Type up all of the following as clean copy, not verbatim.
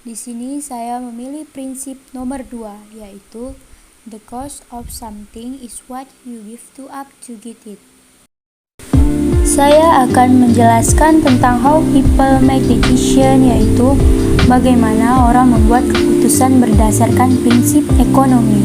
Di sini saya memilih prinsip nomor 2, yaitu the cost of something is what you give to up to get it. Saya akan menjelaskan tentang how people make decision, yaitu bagaimana orang membuat keputusan berdasarkan prinsip ekonomi.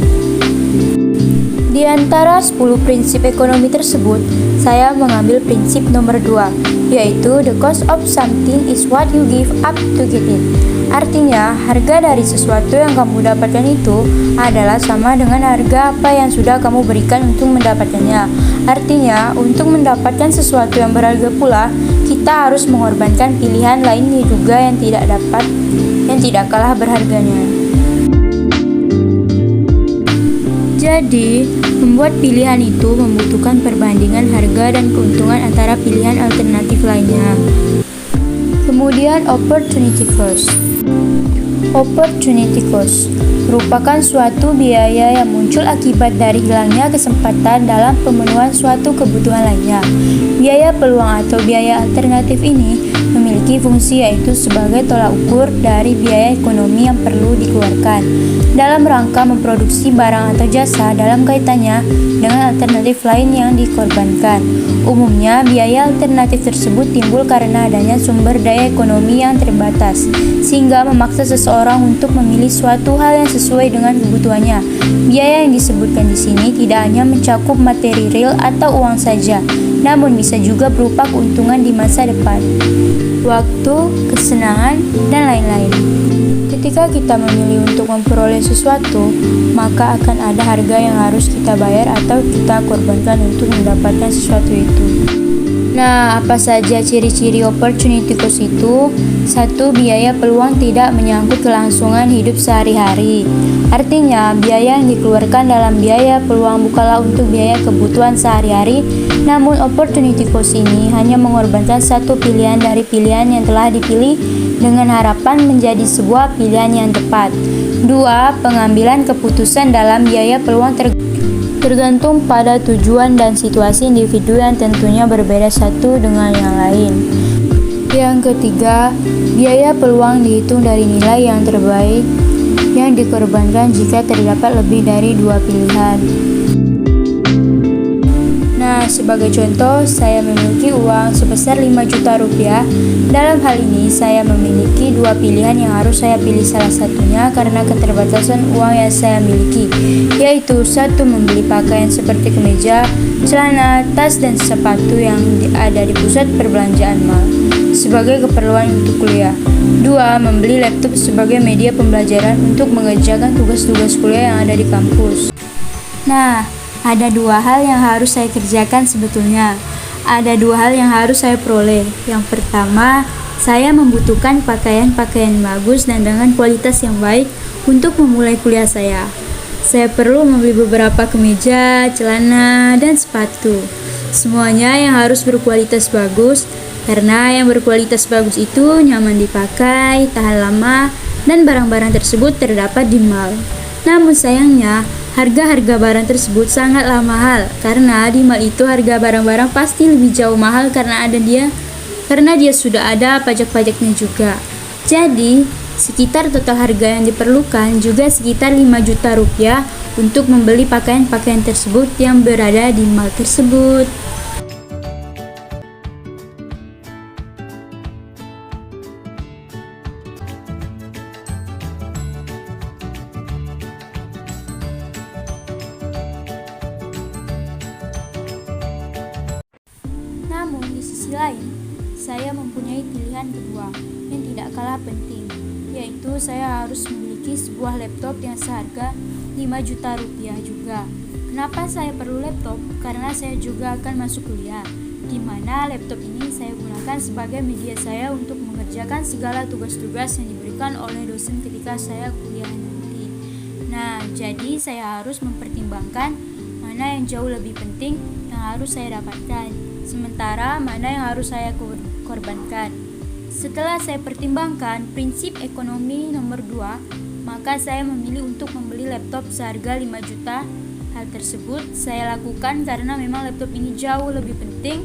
Di antara 10 prinsip ekonomi tersebut, saya mengambil prinsip nomor 2, yaitu the cost of something is what you give up to get it. Artinya, harga dari sesuatu yang kamu dapatkan itu adalah sama dengan harga apa yang sudah kamu berikan untuk mendapatkannya. Artinya, untuk mendapatkan sesuatu yang berharga pula, kita harus mengorbankan pilihan lainnya juga yang tidak kalah berharganya. Jadi, membuat pilihan itu membutuhkan perbandingan harga dan keuntungan antara pilihan alternatif lainnya. Kemudian, opportunity cost. Opportunity cost merupakan suatu biaya yang muncul akibat dari hilangnya kesempatan dalam pemenuhan suatu kebutuhan lainnya. Biaya peluang atau biaya alternatif ini memiliki fungsi yaitu sebagai tolak ukur dari biaya ekonomi yang perlu dikeluarkan dalam rangka memproduksi barang atau jasa dalam kaitannya dengan alternatif lain yang dikorbankan. Umumnya, biaya alternatif tersebut timbul karena adanya sumber daya ekonomi yang terbatas, sehingga memaksa seseorang untuk memilih suatu hal yang sesuai dengan kebutuhannya. Biaya yang disebutkan di sini tidak hanya mencakup materi real atau uang saja, namun bisa juga berupa keuntungan di masa depan, waktu, kesenangan, dan lain-lain. Ketika kita memilih untuk memperoleh sesuatu, maka akan ada harga yang harus kita bayar atau kita korbankan untuk mendapatkan sesuatu itu. Nah, apa saja ciri-ciri opportunity cost itu? 1. Biaya peluang tidak menyangkut kelangsungan hidup sehari-hari. Artinya, biaya yang dikeluarkan dalam biaya peluang bukanlah untuk biaya kebutuhan sehari-hari, namun opportunity cost ini hanya mengorbankan satu pilihan dari pilihan yang telah dipilih dengan harapan menjadi sebuah pilihan yang tepat. 2. Pengambilan keputusan dalam biaya peluang tergantung pada tujuan dan situasi individu yang tentunya berbeda satu dengan yang lain. Yang ketiga, biaya peluang dihitung dari nilai yang terbaik yang dikorbankan jika terdapat lebih dari dua pilihan. Nah, sebagai contoh, saya memiliki uang sebesar 5 juta rupiah. Dalam hal ini, saya memiliki dua pilihan yang harus saya pilih salah satunya karena keterbatasan uang yang saya miliki, yaitu 1. Membeli pakaian seperti kemeja, celana, tas, dan sepatu yang ada di pusat perbelanjaan mall sebagai keperluan untuk kuliah. 2. Membeli laptop sebagai media pembelajaran untuk mengerjakan tugas-tugas kuliah yang ada di kampus. Nah, ada dua hal yang harus saya kerjakan sebetulnya. Ada dua hal yang harus saya peroleh. Yang pertama, saya membutuhkan pakaian-pakaian bagus dan dengan kualitas yang baik untuk memulai kuliah saya. Saya perlu membeli beberapa kemeja, celana, dan sepatu. Semuanya yang harus berkualitas bagus, karena yang berkualitas bagus itu nyaman dipakai, tahan lama, dan barang-barang tersebut terdapat di mall. Namun sayangnya, harga-harga barang tersebut sangatlah mahal karena di mall itu harga barang-barang pasti lebih jauh mahal karena dia sudah ada pajak-pajaknya juga. Jadi, sekitar total harga yang diperlukan juga sekitar 5 juta rupiah untuk membeli pakaian-pakaian tersebut yang berada di mall tersebut. Namun di sisi lain, saya mempunyai pilihan kedua yang tidak kalah penting, yaitu saya harus memiliki sebuah laptop yang seharga 5 juta rupiah juga. Kenapa saya perlu laptop? Karena saya juga akan masuk kuliah, di mana laptop ini saya gunakan sebagai media saya untuk mengerjakan segala tugas-tugas yang diberikan oleh dosen ketika saya kuliah nanti. Nah, jadi saya harus mempertimbangkan mana yang jauh lebih penting yang harus saya dapatkan, sementara mana yang harus saya korbankan. Setelah saya pertimbangkan prinsip ekonomi nomor 2, maka saya memilih untuk membeli laptop seharga 5 juta. Hal tersebut saya lakukan karena memang laptop ini jauh lebih penting,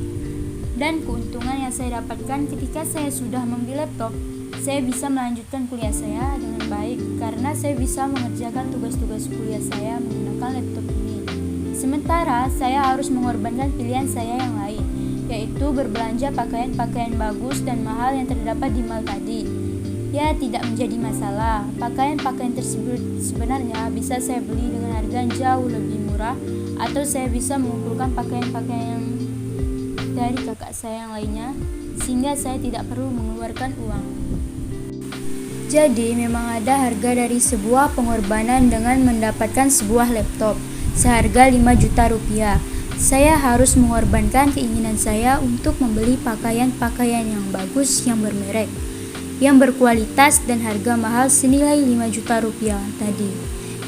dan keuntungan yang saya dapatkan ketika saya sudah membeli laptop saya bisa melanjutkan kuliah saya dengan baik karena saya bisa mengerjakan tugas-tugas kuliah saya menggunakan laptop ini. Sementara saya harus mengorbankan pilihan saya yang lain, yaitu berbelanja pakaian-pakaian bagus dan mahal yang terdapat di mall tadi. Ya, tidak menjadi masalah. Pakaian-pakaian tersebut sebenarnya bisa saya beli dengan harga yang jauh lebih murah, atau saya bisa mengumpulkan pakaian-pakaian dari kakak saya yang lainnya, sehingga saya tidak perlu mengeluarkan uang. Jadi, memang ada harga dari sebuah pengorbanan dengan mendapatkan sebuah laptop seharga 5 juta rupiah. Saya harus mengorbankan keinginan saya untuk membeli pakaian-pakaian yang bagus, yang bermerek, yang berkualitas dan harga mahal senilai 5 juta rupiah tadi.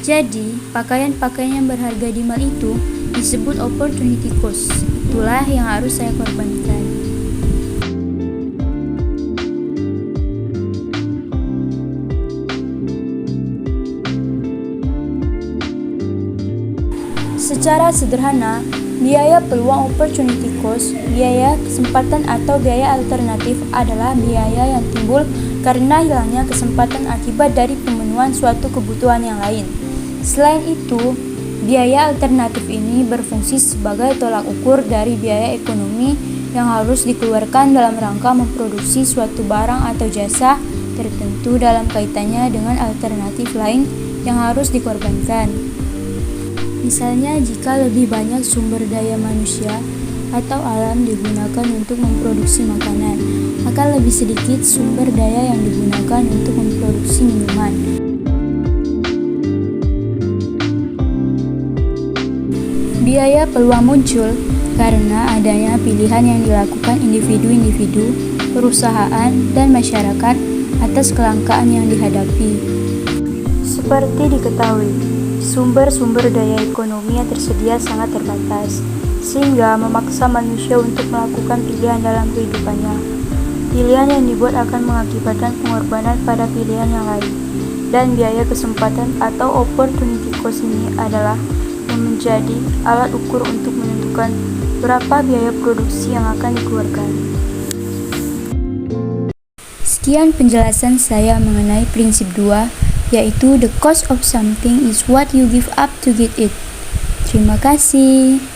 Jadi, pakaian-pakaian yang berharga di mall itu disebut opportunity cost. Itulah yang harus saya korbankan. Secara sederhana, biaya peluang opportunity cost, biaya kesempatan atau biaya alternatif adalah biaya yang timbul karena hilangnya kesempatan akibat dari pemenuhan suatu kebutuhan yang lain. Selain itu, biaya alternatif ini berfungsi sebagai tolak ukur dari biaya ekonomi yang harus dikeluarkan dalam rangka memproduksi suatu barang atau jasa tertentu dalam kaitannya dengan alternatif lain yang harus dikorbankan. Misalnya, jika lebih banyak sumber daya manusia atau alam digunakan untuk memproduksi makanan, maka lebih sedikit sumber daya yang digunakan untuk memproduksi minuman. Biaya peluang muncul karena adanya pilihan yang dilakukan individu-individu, perusahaan, dan masyarakat atas kelangkaan yang dihadapi. Seperti diketahui, sumber-sumber daya ekonomi yang tersedia sangat terbatas, sehingga memaksa manusia untuk melakukan pilihan dalam kehidupannya. Pilihan yang dibuat akan mengakibatkan pengorbanan pada pilihan yang lain, dan biaya kesempatan atau opportunity cost ini adalah yang menjadi alat ukur untuk menentukan berapa biaya produksi yang akan dikeluarkan. Sekian penjelasan saya mengenai prinsip 2, yaitu the cost of something is what you give up to get it. Terima kasih.